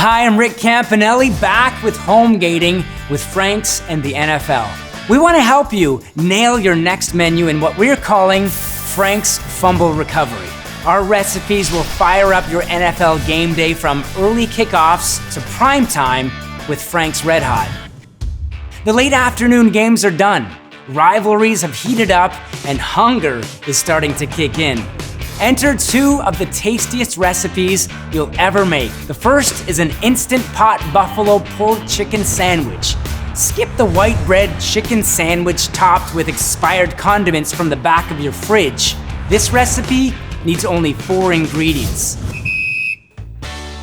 Hi, I'm Rick Campanelli, back with Homegating with Frank's and the NFL. We want to help you nail your next menu in what we're calling Frank's Fumble Recovery. Our recipes will fire up your NFL game day from early kickoffs to prime time with Frank's RedHot. The late afternoon games are done. Rivalries have heated up and hunger is starting to kick in. Enter 2 of the tastiest recipes you'll ever make. The first is an Instant Pot Buffalo Pulled Chicken Sandwich. Skip the white bread chicken sandwich topped with expired condiments from the back of your fridge. This recipe needs only 4 ingredients.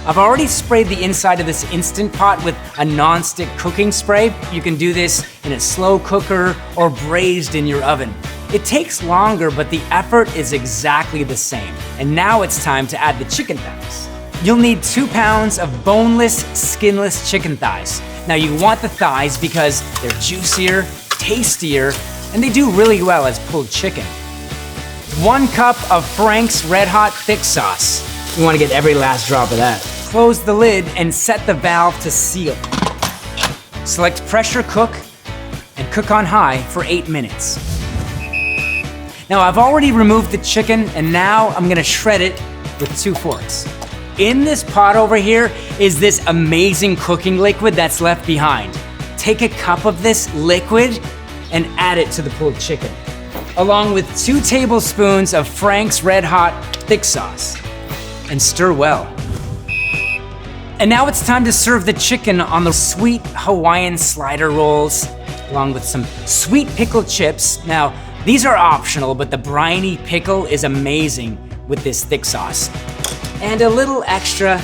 I've already sprayed the inside of this Instant Pot with a non-stick cooking spray. You can do this in a slow cooker or braised in your oven. It takes longer, but the effort is exactly the same. And now it's time to add the chicken thighs. You'll need 2 pounds of boneless, skinless chicken thighs. Now you want the thighs because they're juicier, tastier, and they do really well as pulled chicken. 1 cup of Frank's RedHot thick sauce. You want to get every last drop of that. Close the lid and set the valve to seal. Select pressure cook and cook on high for 8 minutes. Now I've already removed the chicken and now I'm gonna shred it with 2 forks. In this pot over here is this amazing cooking liquid that's left behind. Take a cup of this liquid and add it to the pulled chicken, along with 2 tablespoons of Frank's RedHot thick sauce, and stir well. And now it's time to serve the chicken on the sweet Hawaiian slider rolls, along with some sweet pickled chips. Now, these are optional, but the briny pickle is amazing with this thick sauce. And a little extra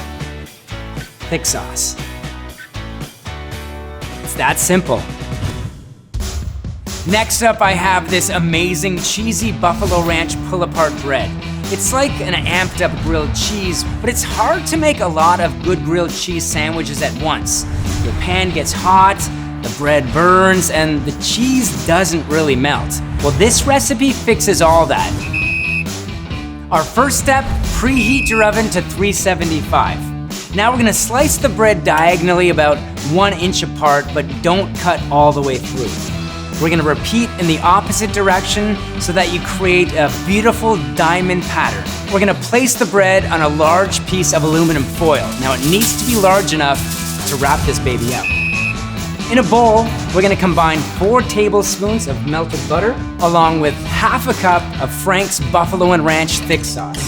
thick sauce. It's that simple. Next up, I have this amazing cheesy Buffalo Ranch pull-apart bread. It's like an amped up grilled cheese, but it's hard to make a lot of good grilled cheese sandwiches at once. Your pan gets hot, the bread burns, and the cheese doesn't really melt. Well, this recipe fixes all that. Our first step, preheat your oven to 375. Now we're gonna slice the bread diagonally about 1 inch apart, but don't cut all the way through. We're gonna repeat in the opposite direction so that you create a beautiful diamond pattern. We're gonna place the bread on a large piece of aluminum foil. Now it needs to be large enough to wrap this baby up. In a bowl, we're gonna combine 4 tablespoons of melted butter along with half a cup of Frank's Buffalo and Ranch thick sauce.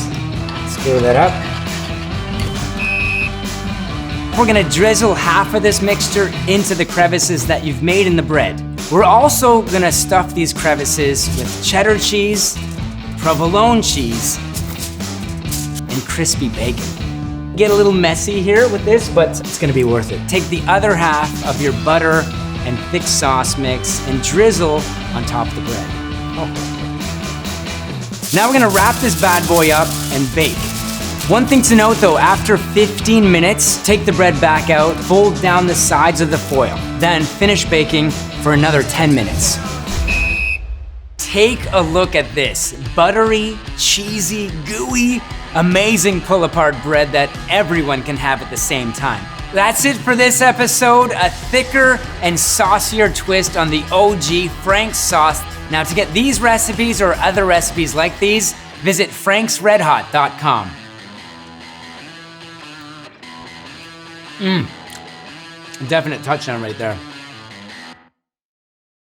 Stir that up. We're gonna drizzle half of this mixture into the crevices that you've made in the bread. We're also gonna stuff these crevices with cheddar cheese, provolone cheese, and crispy bacon. Get a little messy here with this, but it's gonna be worth it. Take the other half of your butter and thick sauce mix and drizzle on top of the bread. Oh. Now we're gonna wrap this bad boy up and bake. One thing to note though, after 15 minutes, take the bread back out, fold down the sides of the foil, then finish baking for another 10 minutes. Take a look at this buttery, cheesy, gooey, amazing pull-apart bread that everyone can have at the same time. That's it for this episode, a thicker and saucier twist on the OG Frank's sauce. Now to get these recipes or other recipes like these, visit franksredhot.com. Definite touchdown right there.